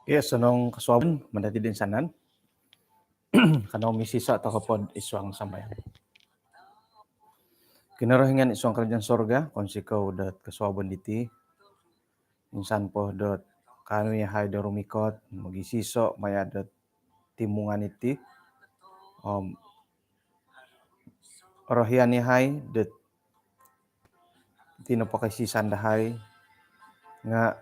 Iya, senong kasuaban mandati din sanan kanao misisa ta kapod iswang sambayan. Kinarahingan iswang kerajaan sorga konsikaw dat kasuaban iti insan po dot kanu yahay da rumikot magisiso mayadat timungan iti um, rohian yahay dat tinapakasisan dahay nga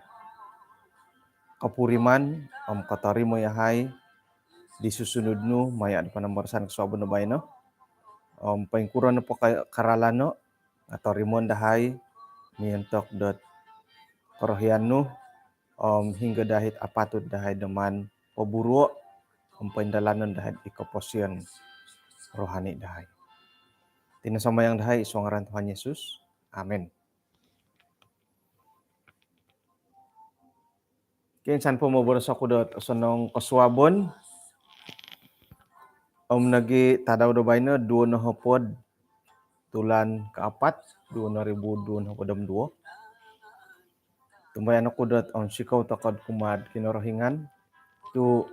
kapuriman katarimo yahay di susunod no maya da panambarsan kasuaban no bayan no paingkuran no po karalan no atau rimon dahay nientok dot korohian no hingga dahit apatut dahay daman paburo paindalanan dahay ikaposyon rohani dahay. Tinasamayang dahay iswang ngaran Tuhan Yesus. Amen. Kinsan po maboros ako dot sanong kasuabon nagi tadaw do bayno 2 na hapod tulan kaapat 2022. Tumbayan ako dot sikaw takad kumad kinorohingan tu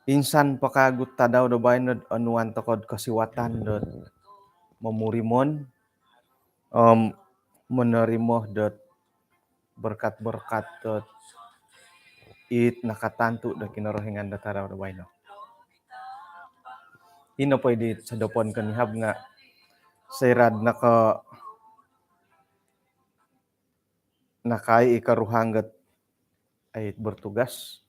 insan pakagut tadaw do bayno anuan takad kasiwatan dot mamurimon menerimo dot berkat-berkat dot it nakatantu da kinorohingan da tadaw do bayno. Ino pwede sa dapon kanihab nga sayrad nakai ikaruhanggat ay bertugas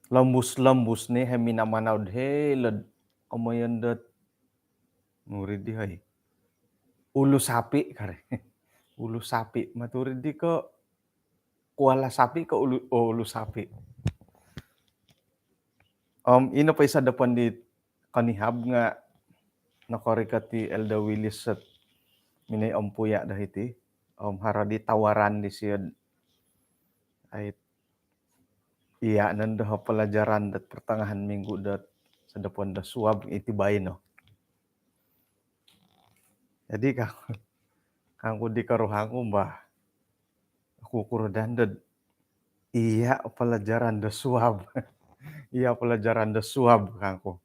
lambus ni hay minamanawd lad amayan dat murid di hay ulu sapi kare ulu sapi maturid di ko kuala sapi ka ulu sapi. Ino pa isa dapan di kanihab nga nakorikat ti Elda Willis at minay ampuya dahiti haradi tawaran di siyad ay iya nando pelajaran dat pertengahan minggu dat sa dapan da suab iti bayin no. Jadi kangku di karuhangku mbah aku kurodan dat iya pelajaran da suab. Iya pelajaran da suab kangku.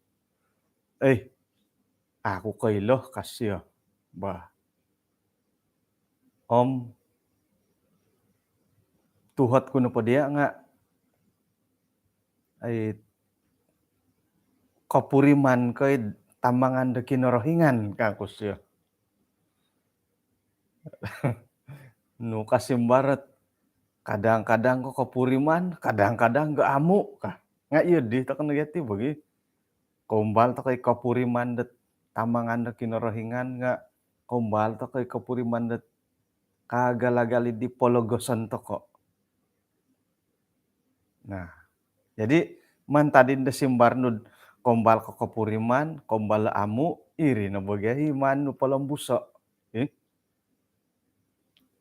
Aku kailoh kasih bah tuhat kuno pa dia nga ay kapuriman kay tamangan da kinorohingan kangku siya. No kasimbarat kadang-kadang ko kapuriman, kadang-kadang ga amu ka. Nga iya di ta kanagati bagi kumbal ta kay kapuriman dat tamangan da kinorohingan nga kumbal ta kay kapuriman dat kagalagali di pologosan to ko. Nah, jadi mantadin da simbarnud kumbal ko kapuriman, kumbal amu, iri na bagay man no palambuso.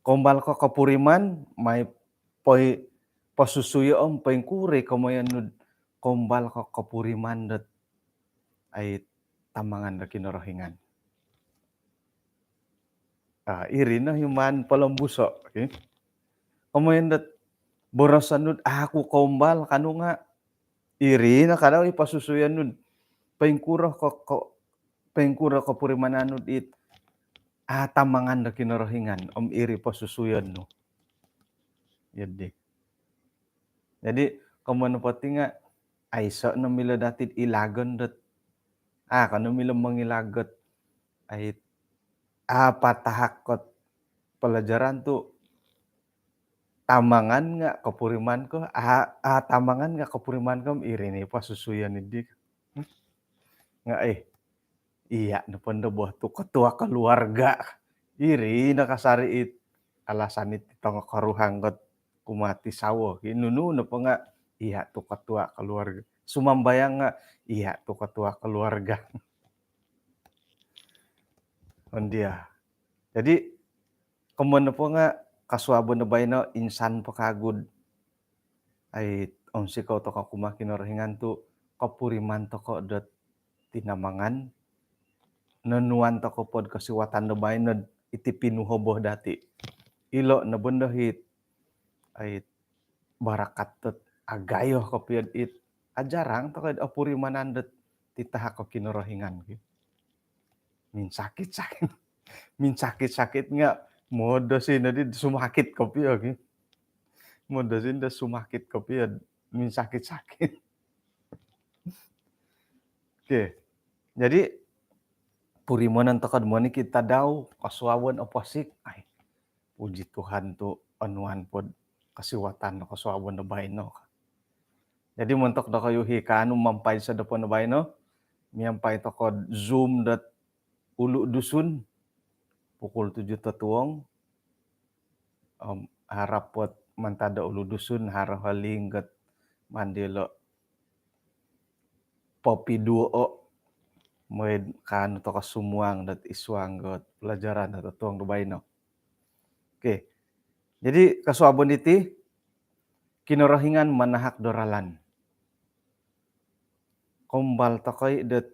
Kumbal ko kapuriman, may pasusuyo paingkuri kamayan nud kumbal ko kapuriman dat ay tamangan da kinorohingan. Iri na human palambuso. Kamayan dat borosan nud aku kumbal kanu nga iri na kadaw ipasusuyan nud paingkuro kapurimanan nud it tamangan da kinorohingan iri pasusuyan no. Jadi kamano pati nga aysa na mila datid ilagon dat kano mila mangilagot ay patahakot pelajaran tu tamangan nga kapuriman ko tamangan nga kapuriman ko iri ni pasusuyan ni dik nga iya na panda buah tu ketua keluarga iri nakasari it alasan it tong karuhanggot kumati sawo nunu na pa nga iya tu ketua keluarga sumambayang nga iya tu ketua keluarga. Dia. Jadi kamano po nga kasuabon na bayno insan pakagud ay sikaw to kakuma kinorohingan tu kapuriman to ko dot tinamangan nanuan to ko pod kasiwatan na bayno iti pinuhoboh dati ilo na bendahit ay barakatet agayo kopiad it ajarang to kad apuri manandet titaha ko kinorohingan ki. Min sakit-sakit min sakit-sakit nga modosin na di sumakit kopiyo ki. Modosin da sumakit kopiad min sakit-sakit. Oke. Jadi purimonan to kad moni kita daw kasuawan oposik ay puji Tuhan tu anuan pod kasiwatan no kasuawan na baino. Jadi mentok da kayo hikanu mampay sa dapon na baino, miyampay to kod Zoom dat ulu dusun pukul 7 tatuong harap pot mantada ulu dusun hara halinggat mandilo popi duo moed kan to kasumuang dat iswang got pelajaran dat tuang do baino. Oke. Jadi kasuabon iti kinorohingan manahak doralan. Kombal tokoy det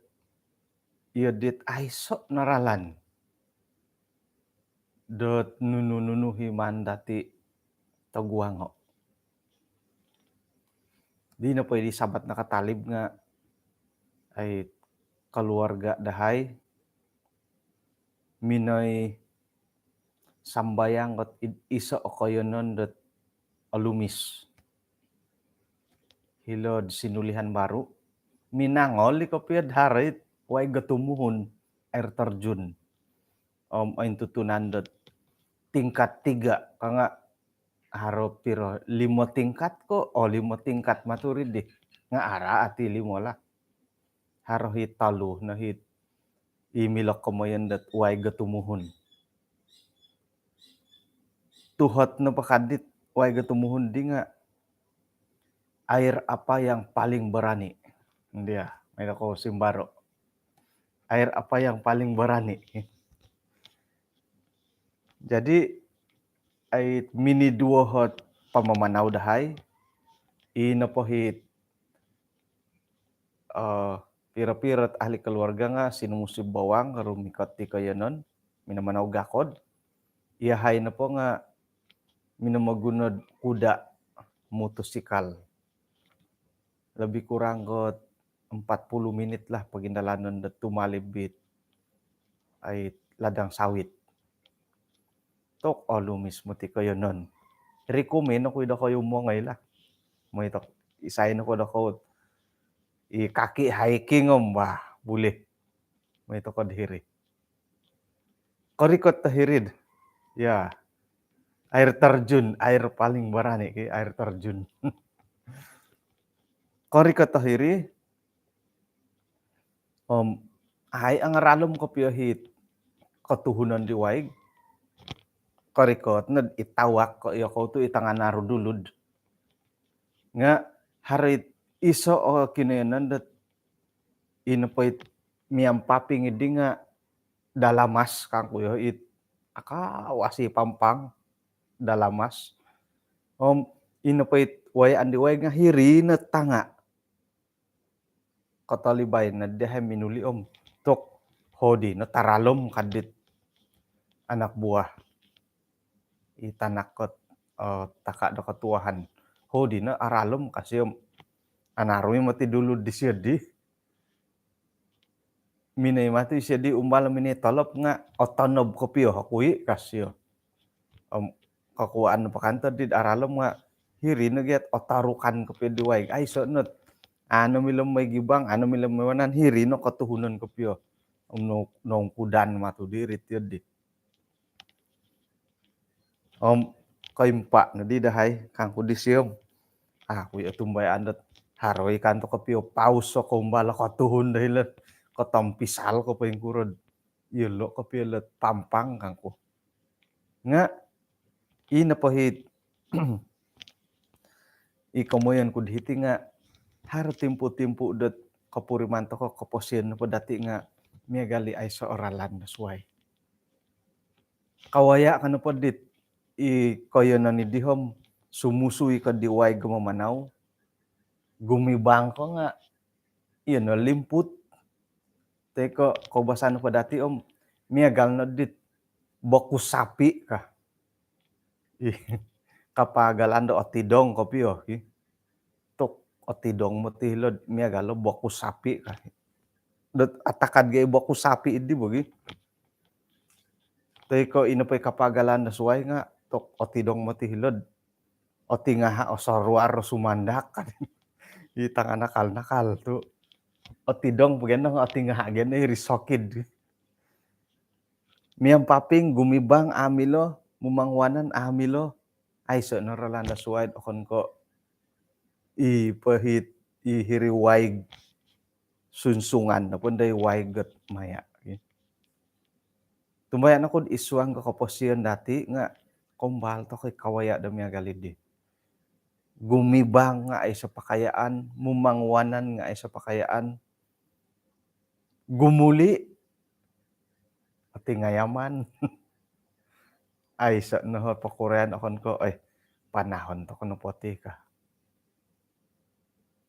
iedit aiso naralan. Dot nunu-nunuhi mandati taguango. Di na pwede sabat nakatalib nga ay keluarga dahay minoy sambayang got iso okoyonon dot alumis. Hilod sinulihan baru minangol di kopiad harit way gatumuhon air terjun. Ain tutunan dot tingkat 3 kanga haro piro 5 tingkat ko 5 tingkat maturid di nga ara ati 5 lah. Haro hit taluh na hit imilok komoyan dat way gatumuhon. Tuhot na pakadit way gatumuhon di nga air apa yang paling berani. Dia, may ako simbaro. Air apa yang paling berani. Jadi ay mini duo hot pamamanaw dahay inapohit pira-pirat ahli keluarga nga sinumusib bawang rumikot ti kayanon minamanaw gakod iyahay na po nga minamagunod kuda motosikal lebih kurang got 40 menit lah pagindalanon dat tumalibit ay ladang sawit tok lumis mo ti kayanon recommend ako da kayo mo ngay lah mo ito isayin ako da ko kaki hiking bah boleh may to kod hiri korikot tahirid ya air terjun air paling berani ki air terjun korikot tahiri ay ang ralom ko piyahit katuhunan di waig korikot na itawak ko iyo ko tu itanganaro dulud nga harit iso o kinenan dat inapoit miampaping idi nga dalamas kang kuyo it akawasi pampang dalamas inapoit way andi way nga hiri na tanga kotalibay na dehe minuli tok hodi na taralom kadit anak buah itanakot taka do katuahan hodi na aralom kasi anarumi mati dulu disiadi minay mati siadi umbala mini tolop nga otonob kopio hakui kasyo kakuan pakanta di aralom nga hiri na get otarukan kopio diwaig ay so not ano milam may gibang ano milam may wanan hiri no katuhunan kopio nong kudan matu dirit yun di kaimpa na di dahay kang kudisiyom kuya tumbay andat haroy kanto kopio pauso kumbala katuhun dahilan katampisal ko pa yung kurod yelo kopio let pampang kangko nga inapahit ikamoyan kudhiti nga har timpu-timpu dat kapurimanto ko kaposyen na dati nga miyagali ay sa oralan na suway. Kawaya ka na po dit koyo na ni dihom sumusuy ka diway gumamanaw gumibang ko nga yun limput teko kaubasan pa dati miyagal na dit boku sapi ka Ih, kapagalan do otidong kopi oh, tok otidong mo ti hilod miagalo boku sapi ka. Dot atakad gay boku sapi idi bogi. Tay ko inapay kapagalan na suway nga tok otidong mo ti hilod. Oti ngaha o sorwar o sumandak kan. Itang nakal-nakal tu. Otidong pagendo nga oti ngaha gen risokid. Miyang paping gumibang amilo, mumangwanan amilo. Ay so norolanda suway okon ko ipahit ihiriwaig sunsungan na punday waiget maya. Tumbayan ako isuang ko kaposyon dati nga kumbal to kay kawaya dami agalidi. Gumibang nga ay sa pakayaan, mumangwanan nga ay sa pakayaan, gumuli ati ngayaman. Ay sa no pakurean akon ko ay panahon to kuno poti ka.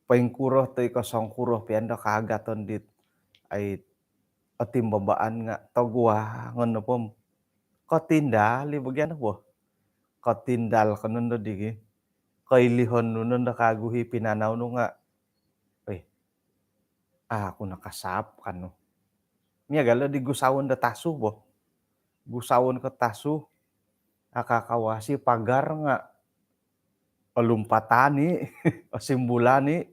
Paingkuro to ko songkuro pianda kagaton dit ay atim babaan nga tagwa ngono pom kotindal ibagyan po. Kotindal kanundo digi. Kailihon nuno nakaguhi pinanaw no nga. Eh, ako nakasap kano. Miya galo di gusawon da tasu bo. Gusawon ka tasu. Akakawasi pagar nga. O lumpatani. O simbulani.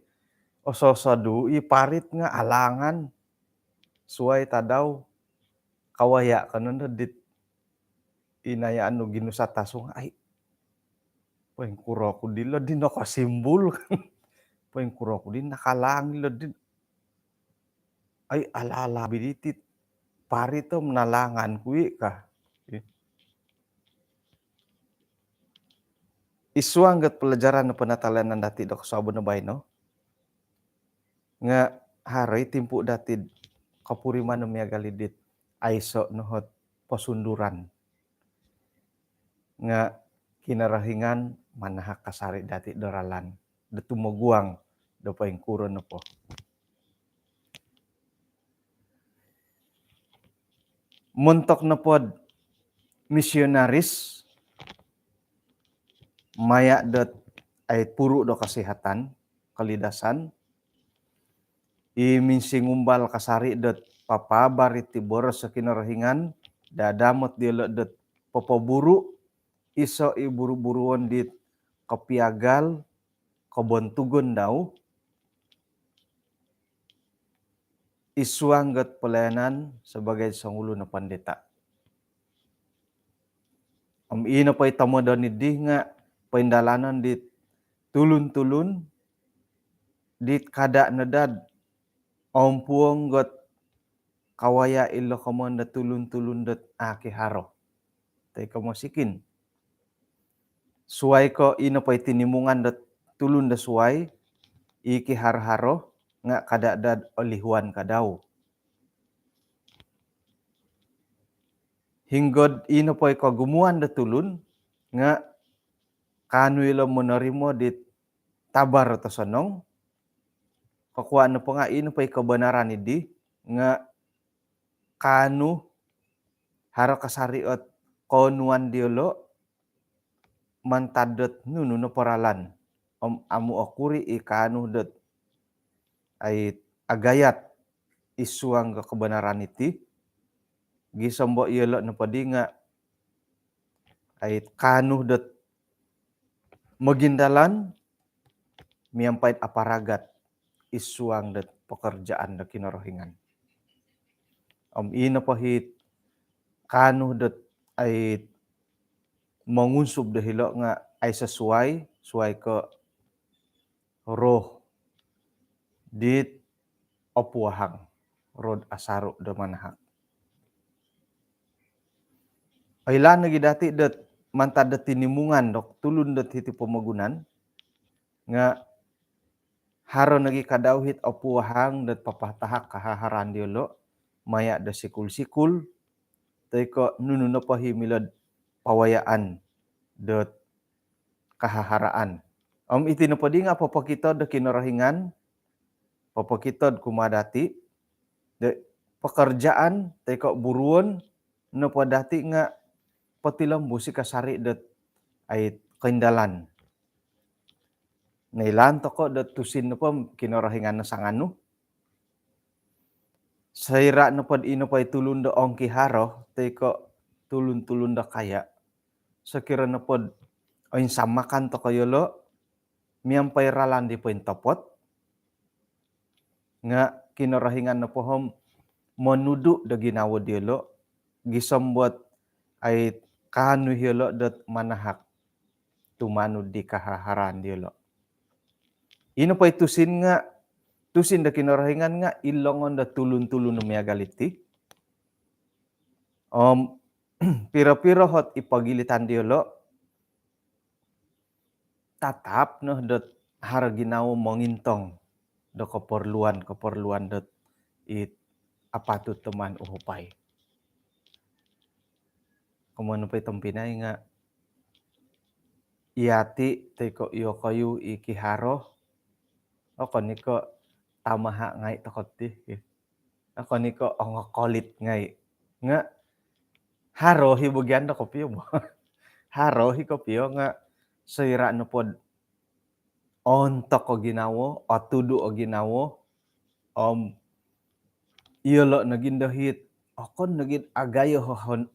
O sosadu. Iparit nga alangan. Suway tadaw. Kawaya kanundo dit. Inayaan no ginusa tasu nga. Ay. Pengkuro ko dilo din ako simbol. Pengkuro ko din nakalang lo din. Ay alala biditit. Pari to menalangan kui ka. Isuanggat pelajaran na panatalan dati dok sabon na bay no. Nga haray timpu dati kapuriman no miagalidit. Aiso nohot pasunduran. Nga kinarahingan manahak kasari dati doralan. Datumuguang do paingkuro no po. Muntok na pod misionaris maya dot ay puro do kesehatan, kalidasan. Iminsingumbal kasari dot papabar itibor sa kinarahingan, dadamot dilo dot papaburu, iso iburu-buruan dit kapiagal, kabontugon daw. Isuanggat pelayanan sebagai sangulo na pandeta. Ina pa itamo daw ni di nga paindalanan dit tulun-tulun dit kada nadad ompuong got kawaya ilo kamon da tulun-tulun dot aki haro. Tay kamosikin. Suway ko ino pa itinimungan dot tulun da suway iki har-haro nga kadadad olihuan kadaw. Hinggod ino pa kagumuan da tulun nga kanu ilo monarimo dit tabar to sonong. Kakuha na pa nga ino pa kebenaran idi nga kanu haro kasariot konuan diolo mantadot nunu no paralan. Amu okuri ikanu dot ay agayat isuang kebenaran iti. Gisombo iolo na padi nga ay kanu dot magindalan miyampait aparagat isuang dot pekerjaan da kinorohingan. Ino pahit kanu dot ay mangunsub dahilo nga ay sesuai ko roh dit opuahang rod asaro do manahak. Ay lan lagi dati dot mantad dot tinimungan dok tulun dot hiti pemagunan nga haro nagi kadawhit opuahang dot papatahak kahaharan diolo maya da sikul-sikul tay ko nunu na pahimilad pawayaan dot kahaharaan. Iti na padi nga papakitod da kinarahingan, papakitod kumadati, de pekerjaan tay ko buruon no padati nga patilambu si kasari dot ay kaindalan. Nailan toko da tusin na po kinorahingan na sanganu. Saira na pod ino pa itulun da ongki haro, teko tulun-tulun da kaya. Sakira na pod oin samakan to kayolo, miyang pairalan di po topot, nga kinorahingan na pohom monudu da ginawa diolo, gisambot ay kanu hiolo dat manahak tumanud di kahaharan diolo. Ino pa itusin nga, tusin da kinorahingan nga ilongon da tulun-tulun na galiti. Piro-piro hot ipagilitan diolo, tatap no dat hara ginawa mongintong da keperluan dat it apatut teman uhupay. Kumano pa itampinay nga iati teko iyo kayu ikiharo, ako niko tamaha ngay takot di. Ako niko ongokolit ngay. Nga haro hibugyan da kopyo mo. Haro hi kopyo nga saira na pod ontok o ginawo, o tudu o ginawo, iyolo naging dahit, akon naging agayo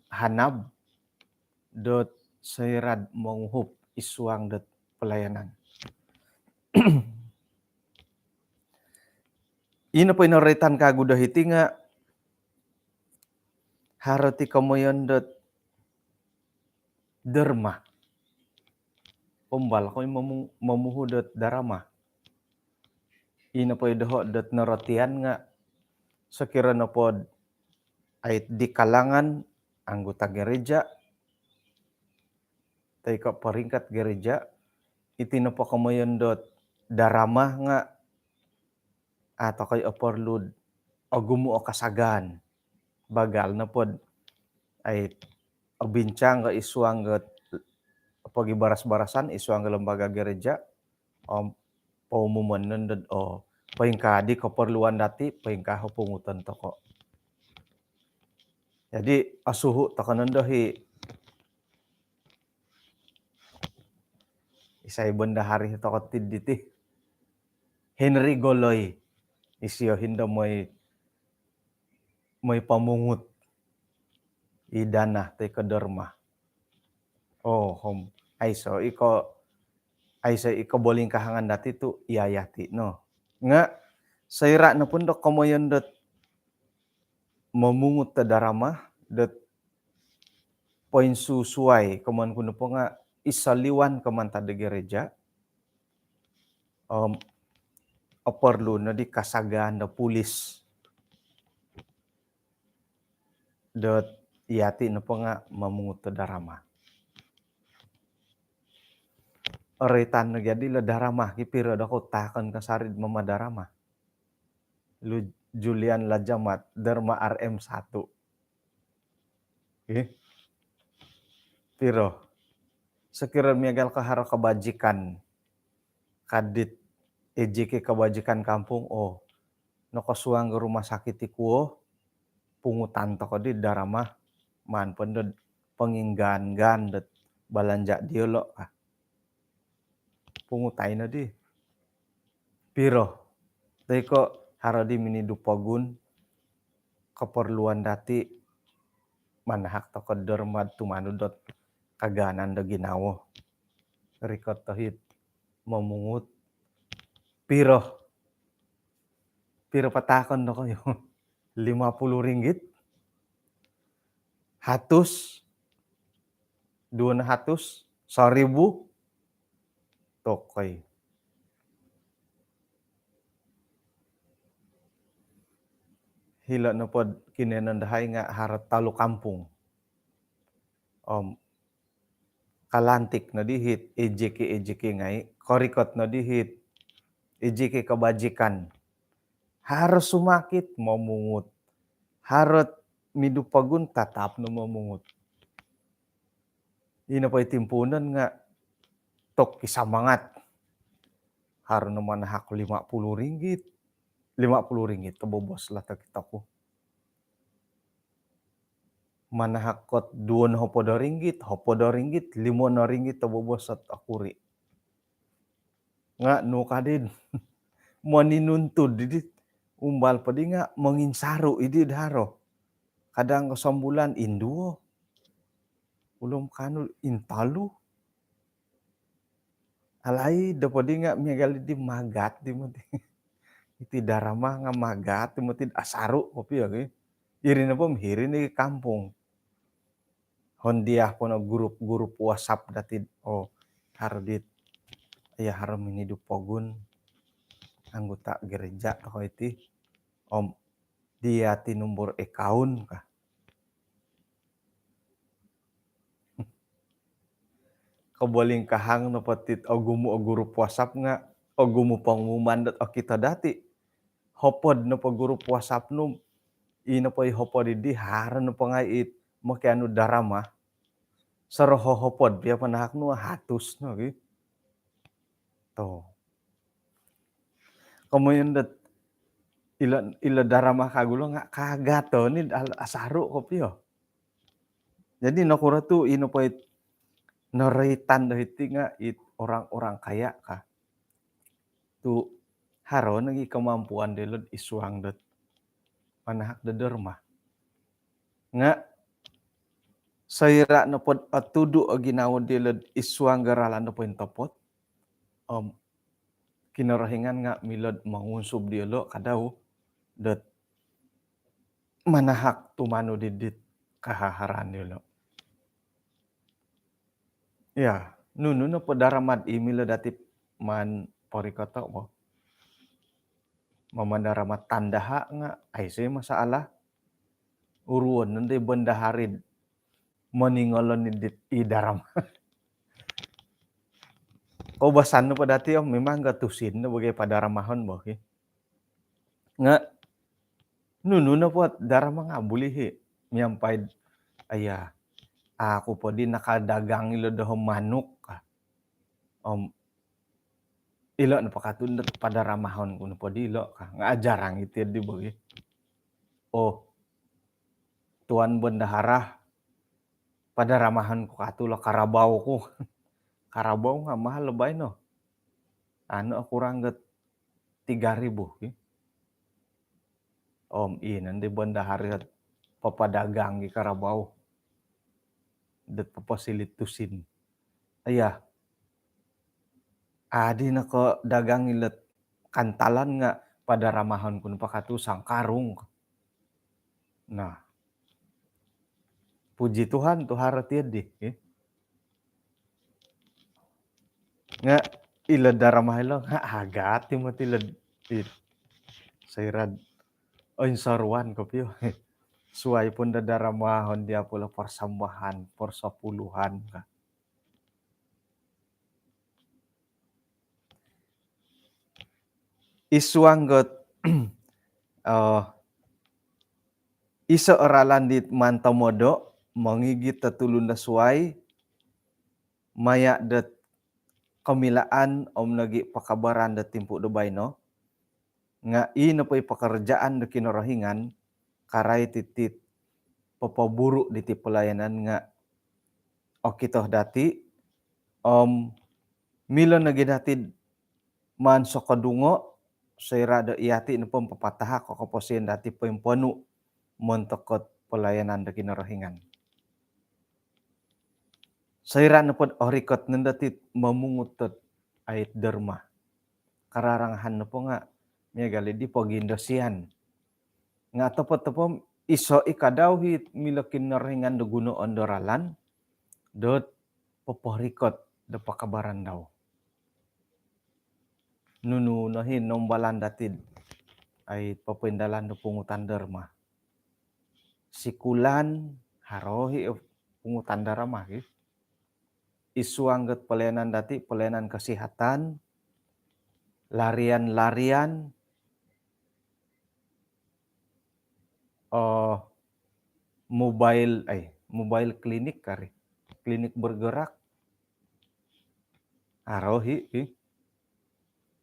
hanab, dot sairad monghup isuang dot pelayanan. Ino po inoritan kagu dahiti nga harati kamoyon dot derma. Umbal ko mamuhu dot darama. Ino po idoho dot narotian nga sakira na pod ay di kalangan anggota gereja, tay ka peringkat gereja, itino po kamoyon dot darama nga ato kay oporlud o gumu o kasagan. Bagal na pod ay bincang ka isuang gat pagibaras-barasan isuang lembaga gereja paumuman nundod o paingkadi keperluan dati paingkaho pungutan toko. Jadi asuhu toko nundohi isay bendahari toko tiditi Henry Goloy isyo hindo moy pamungut idana te kedorma. Aiso iko boling kahangan dati tu iayati no. Nga saira na pun dok komoyon dot memungut te darama dot poin susuai komon kuno po nga isaliwan keman tade gereja. Perlu na di kasagaan da pulis dot iati na po nga memungut te darama. Oritan na jadi la darama kipiro dako takon kasarid mama darama. Lu Julian Lajamat Dharma RM1. Piro sekira miagal kaharo kebajikan kadit EJK kebajikan kampung nokasuang ke rumah sakit ikuo pungutan toko di darama man pendod penginggan det balanja diolo pungutai na di piro teko haradi mini dupagun keperluan dati manahak toko derma tumanu dot kaganan da ginawo rikot tohit memungut piro patakon doko yo 50 ringgit 200 1000 tokoy. Hila na pod kinenandahay nga harat talo kampung. Kalantik na dihit EJK ngay, korikot na dihit EJK kebajikan. Harus sumakit memungut. Harot midupagun tatap na memungut. Ina pa itimpunan nga tok kisamangat. Haro naman hak 50 ringgit. 50 ringgit kebobos lah kita ko. manahakot duon hopo do ringgit, limono ringgit tobobosot akuri. Nga no kadin maninuntun didit umbal padi nga manginsaru idi daro. Kadang kesambulan induo. Ulum kanu intalu. Alai dapodi nga miagali di magat di muti. Iti darama nga magat di muti asaru kopi ya. Iri na po mihiri ni kampung. Hondiah po na grup WhatsApp datid hardit. Aya haram ini dupogun anggota gereja ako iti. Dia ti nomor account ka. Kaboling kahang na patit gumu grup WhatsApp nga gumu pangumuman o kita dati. Hopod na grup WhatsApp no ina po hopod di haran na pangait makiano darama. Saroho hopod biya panahak no hatus no gi. To. Kamoyon dat ila darama kagulo nga kagato ni asaru kopyo. Jadi nakura tu ino po naraitan dahiti nga orang-orang kaya ka. Tu haro nagi kemampuan delod isuang dot panahak derma. Nga sayra na pod atudu ginawa delod isuang garalan na po topot. Kinarahingan nga milod mangunsub dielo kadaw dot manahak tumano didit kahaharan dielo. Ya, nunu na po daramad imila dati man porikoto mo. Mamandaramat tandaha nga ay say masalah. Uruan nanti bendaharid meningolon didit idaram. Kau basan pa dati memang gatusin na bagay padaramahon mo. Nga nunu na po darama nga bulihi. Miyampay aya ako po di nakadagang ilo daho manok ka. Ilo na pakatundot padaramahon kuno po di ilo ka. Nga ajarang itir di bagay. Tuan bendaharah padaramahan ko katula karabaw ko. Karabaw nga mahal lebay no. Ano kurang gat 3,000. Nanti bendahari papadagang gi karabaw. Dat papasilitusin. Aya. Adi na ko dagang ilat kantalan nga padaramahan ko pakatusang karung. Nah. Puji Tuhan tuhara tiadi. Nga ila daramahilo nga agat mo tilad sayrad sarwan ko piyo. Suway pun daramahon dia pula persambahan, persapuluhan ka. Isuanggot isa oralan dit mantamodo mangigit tatulun na suway maya dat kamilaan nagi pakabaran dat timpu dubay no nga ino pa'y pakarjaan na kinarahingan karay titit papaburu diti pelayanan nga kito dati mila nagi datid man sa kadungo sayra da iyati na pong papataha kakapasin dati po yung panu montokot pelayanan da kinarahingan. Sayra na po orikot nandatit mamungutot ayat derma. Kararanghan na po nga miya gali di po gindosian. Nga tapos iso ikadaw hit mila kinarahingan da guno ondoralan dot paporikot da pakabaran daw. Nunu nahin nombalan datid ay papindalan do pungutan derma. Sikulan harohi pungutan derma. Isuanggat pelayanan dati, pelayanan kesehatan, larian-larian, mobile klinik kari, klinik bergerak. Harohi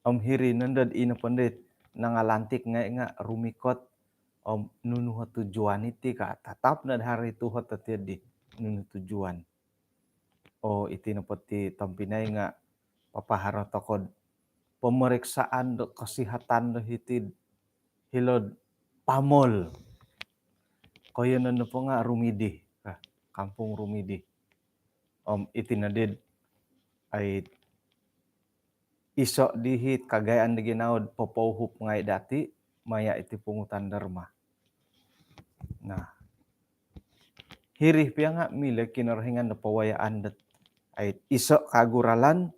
hiri nandad ina pandit nangalantik nga rumikot nunu tujuan iti ka tatap na hari itu di nunu tujuan. Iti napati tampinay nga papahara tokod pemeriksaan do kesehatan do hitid hilod pamol. Kaya na po nga rumidi, kampung rumidi. Iti nadid ay iso dihit kagayaan di ginaod popouhup ngay dati maya iti pungutan derma. Nah, hirih piya nga mila kinarahingan na pawayaan dat ay iso kaguralan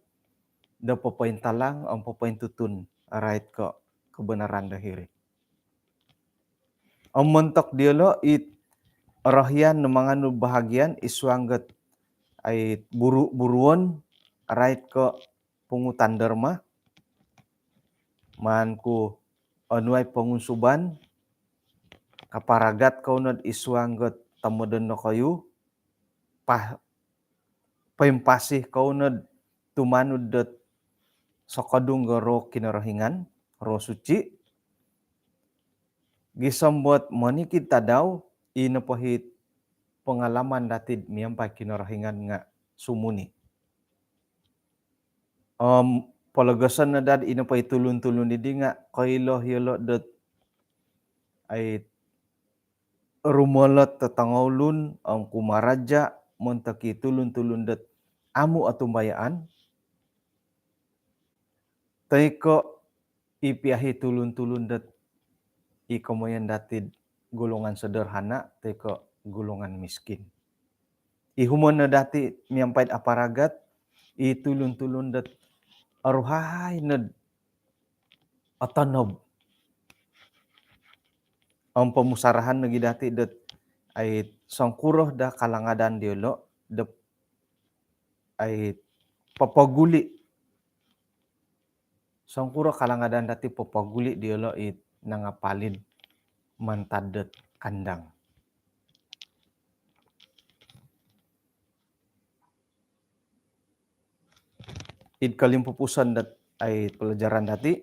da papaintalang ang papaintutun arait ko kebenaran da hirih. Ang mentok dialo rahyan na mga bahagian iswanggat ay buruon arait ko pungutan derma man ku anuay pangunsuban kaparagat kaunod iswanggat tamoden no kayu paimpasih kaunod tumanud dat sakadung ro kinarahingan ro suci gisambot manikid tadaw inapahit pengalaman datid miyampai kinarahingan nga sumuni. Palagasan na dad inapay tulun-tulun di nga kailo hilo dat ay rumolot tatangawlun ang kumaraja montaki tulun-tulun dat amu atumbayaan taiko ipiahi tulun-tulun dat ikamoyan datid gulungan sederhana taiko gulungan miskin. Ihumon na dati miyampait aparagat itulun-tulun dat aruhay na atanob. Ang pamusarahan na gidati dat ay sangkuroh da kalangadan diolo da ay papaguli. Sangkuroh kalangadan dati papaguli diolo nangapalid mantadet kandang. Kalimpupusan dat ay pelajaran dati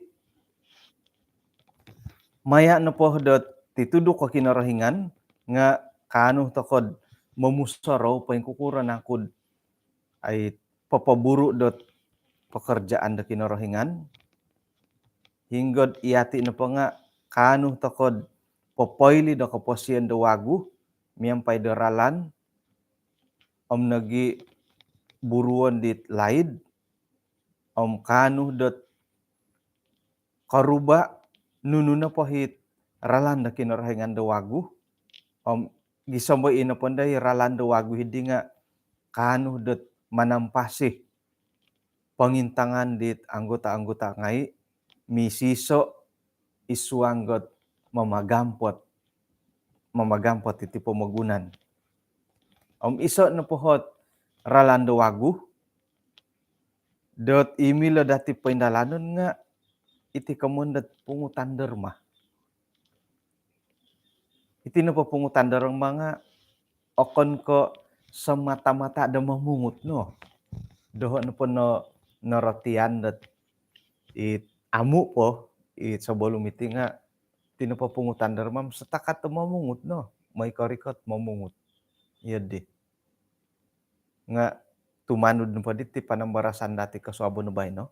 maya na po dat titudok ko kinarahingan nga kano takod mamusaraw pa yung kukuran akod ay papaburu dot pekerjaan da kinarahingan hinggod iati na pa nga kano takod papoyli da kaposian da wagu miyampay da ralan nagi buruan dit laid kano dot karuba nunu na pahit ralan da kinarahingan da wagu gisamboy ina panday ralan da wagu hindi nga kano dot manampasih pangintangan dit anggota-anggota ngay misiso iswanggot mamagampot iti pamagunan. Iso na pohot ralan da wagu dot imila dati paindalanon nga iti kamundat pungutan derma. Iti na papungutan derma nga okon ko sa mata-mata da mamungut no. Doho na po naratian dat amu po sebelum itu nga tinapapungutan derma setakat mamungut no. May karikot mamungut. Iya di. Nga tumanud na pa diti panambarasan dati kasuabo na bay no.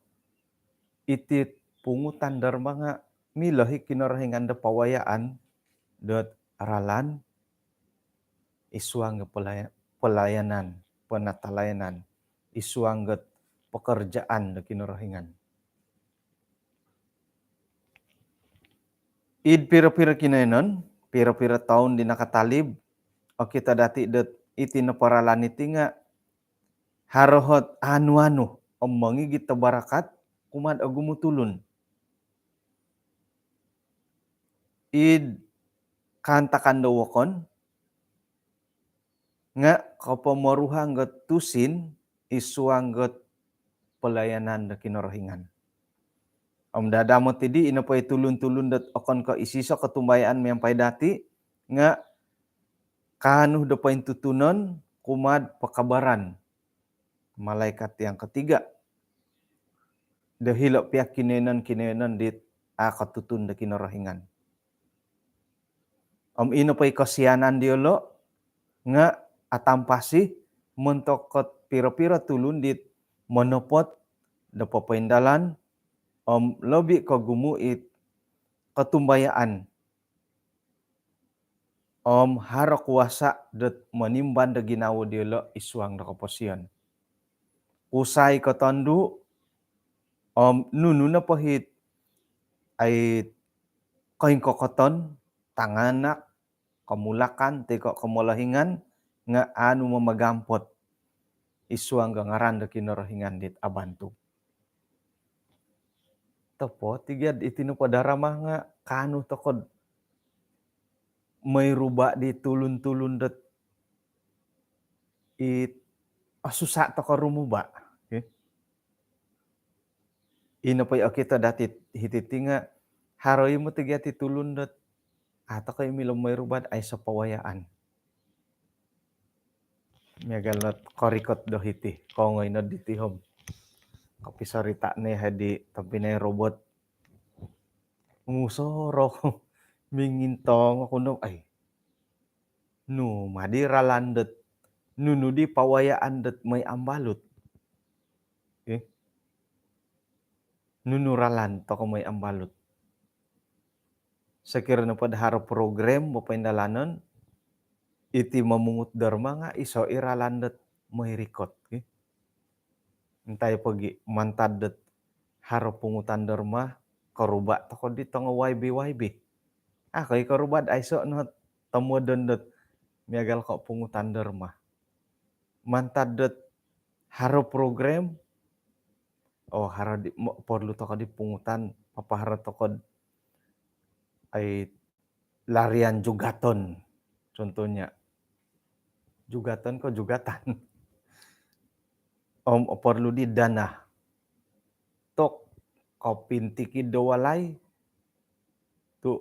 Iti pungutan derma nga milahi kinarahingan da pawayaan dot aralan iswang pelayanan, penatalayanan, iswangget pekerjaan da kinarahingan. Pira-pira kinainon, pira-pira taon di nakatalib, o kita dati dat iti naparalan iti nga harohot anu-anu, mangigit barakat, kumad agumutulun. Kantakan dawakon, nga kapamaruhang gat tusin, iswangget pelayanan da kinarahingan. Dadamot tidi inapay tulun-tulun dat okon ka isisa katumbayaan miyampay dati nga kanuh da paintutunon kumad pakabaran malaikat yang ketiga dahilo piak kinenan dit akatutun da kinarahingan. Ino pa'y kasianan diolo nga atampasi mentokot piro-piro tulundit monopot da papaindalan lobi ko gumuit katumbayaan haro kuasa det manimban da ginawa diolo isuang da kaposian. Usai ko tondu nunu na pahit ay kain kokoton tanganak kamulakan teko kamulahingan nga anu mamagampot isuang gangaran da kinarahingan dit abantu. Topo tigad itino padarama nga kanu tokod may ruba di tulun-tulun dat susa to ka rumuba. Okay? Ino pa'y kita dati hititi nga haroy mo tigad tulun dat ato kay milom may rubad ay sa pawayaan. Miagal na korikot do hiti kongoy na ditihom. Kapisarita ni hadi tampinay robot. Musoro mingintong ako no ay no madiralandet nunu di pawayaan det may ambalut. Okay? Nunuralan to ko may ambalut. Sakira na padharo program mapaindalanon iti mamungut dharma nga iso iralandet may rikot. Okay? Entay pagi mantadet haro pungutan dharma karuba to ko dito nga YB. Kay karubad ay so no tamodon det miagal ko pungutan dharma. Mantadet haro program haro di perlu to ka di pungutan papahara to ko ay larian jugaton contohnya. Jugatan ko jugatan. Perlu di dana. Tok kopintiki dowalay tu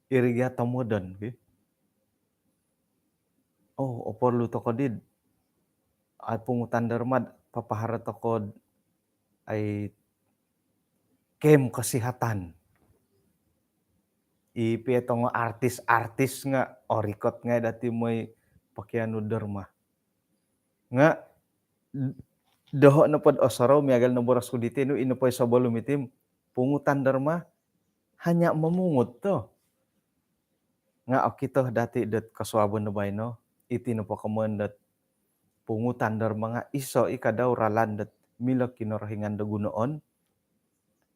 iriga tamodon. Okay? Perlu to ko di ay pungutan dharma papahara to ko ay kem kesehatan. Ipi etong artis-artis nga orikot nga dati may pakianu dharma. Nga doho na pod osaro miagal na boras ko diti no ino pa sa balum itim pungutan dharma hanya mamungut to. Nga okito dati det kaswabon na bayno iti no pakaman det pungutan dharma nga iso ikadaw ralan det milok kinarahingan da gunoon.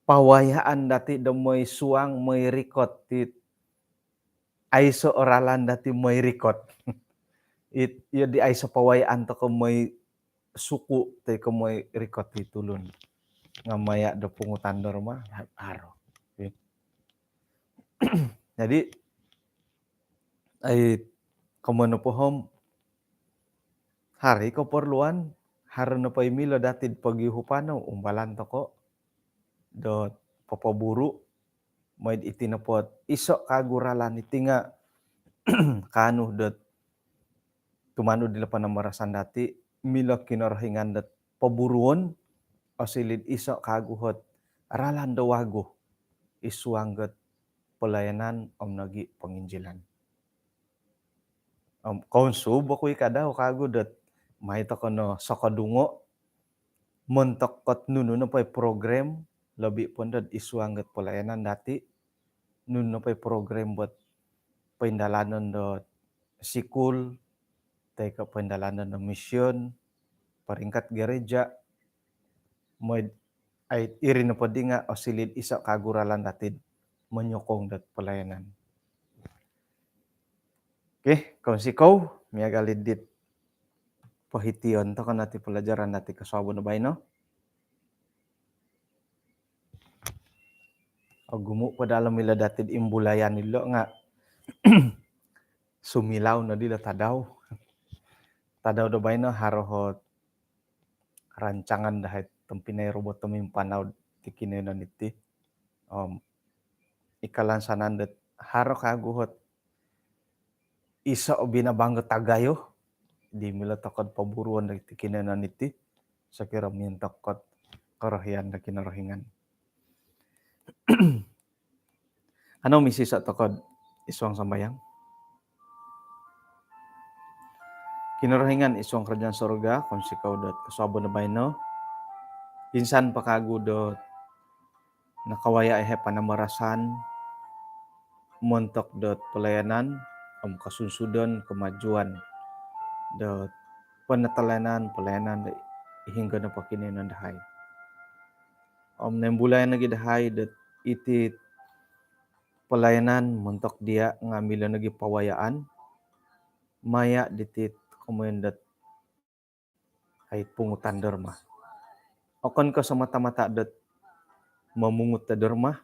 Pawayaan dati da may suang may rikot tit ay so oralan dati may rikot. Di ay sa pawayaan to ko may suku tay ko may rikot itulon. Nga maya da pungutan dharma haro. Okay? Jadi ay kamano pohom hari ko perluan haro na pay milo datid pagyuhupano umbalan to ko dot papaburu may itinapot iso kaguralan iti nga kanu dot tumano dila panamarasan dati milok kinarahingan dat paburuon osilid iso kaguhot aralan dawago isuangget pelayanan nagi panginjilan. Kaunso bakoy kadaw kago dat may to kono sakadungo montokot nuno na pay program labi pon dat isuangget pelayanan dati nuno na pay program buat paindalanon dot sikul tay ka paindalanon ng misyon paringkat gereja may ay iri na podi nga osilid isa kaguralan datid manyokong dat pelayanan. Okay, kung sikaw miagalid dit pahition to kan nati pelajaran nati kasabon na bayno. Gumu pa dalam mila datid imbulayan nilo nga sumilaw na dila tadaw. Tadaw do bayno harohot rancangan dahit tampinay robot tumimpanaw ti kinenon iti. Ikalansanan dat haro kaguhot isa o binabanggo tagayo di mila tokod paburuan da ti kinenon iti sakira mintokot karahian da kinarahingan. Ano misisa tokod Isuang sambayang. Kinarahingan isuang kerajaan sorga, kung sikaw dot kaswabo na bayno. Insan pakagu dot nakawaya ehe panamarasan, montok dot pelayanan, kasunsudan, kemajuan dot penetelanan, pelayanan hingga na pakininan dahay. Nembulay na gidahay dot iti pelayanan montok dia ngambil nagi pawayaan, maya ditit komendat ay pungutan derma. Okon ka sa mata-mata dot mamungut ta derma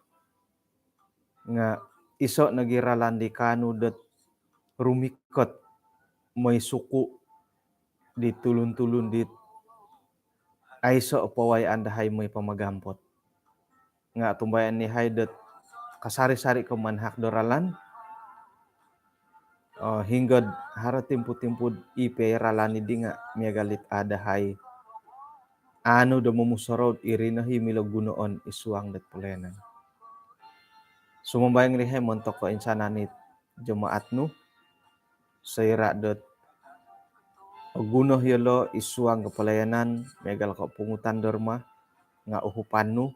nga iso nagiralan di kanu dot rumikot may suku di tulun-tulun dit ay so pawayaan dahay may pamagampot. Nga tumbayan ni hay dot kasari-sari ko manhak doralan hinggad hara timpu-timpu ipe ralani di nga miagalit adahay ano do mumusarod irinahi milagunoon isuang dat pulayanan. Sumambayang lihay montok ko insananit jemaat nu sayra dot gunoh yelo isuang kepelayanan megal ko pungutan derma nga uhupan nu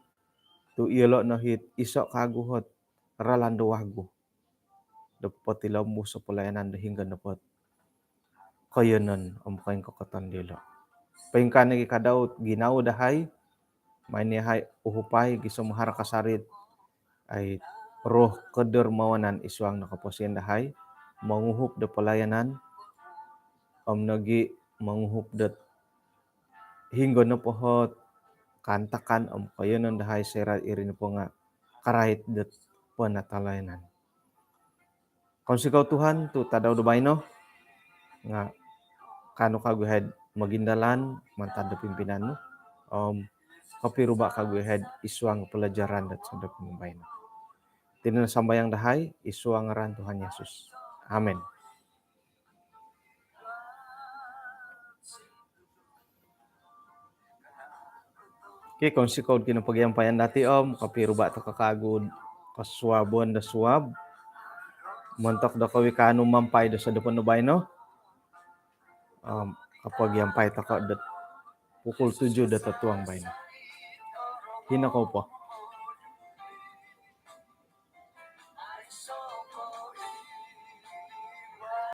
tu yelo nohit isok kaguhot ralando wagu dapat tilambu sa pelayanan hingga dapat kayanan kaing kokotan dilo. Paingkan lagi kadaut ginau dahay may nihay uhupay gisumahara kasarit ay roh kedermawanan isuang nakaposien dahay manguhup da pelayanan nagi manguhup dat hingga na pohot kantakan kayanan dahay serat irin po nga karahit dat panatalayanan. Kung sikaw Tuhan tu tadaw do no nga kano kaguhed magindalan mantad pimpinan mo kapiruba kaguhed isuang pelajaran dat sa pimpinan no. Tinan sambayang dahay isuang ngaran Tuhan Yesus. Amen. Okay, kung sikaw kinapagyampayan dati kapiruba to kakagod kasuabon da suab montok da kawikano mampay da sa depan no bayno kapag yampay ta ka dat pukul 7 da tatuang bayno. Hinakaw po.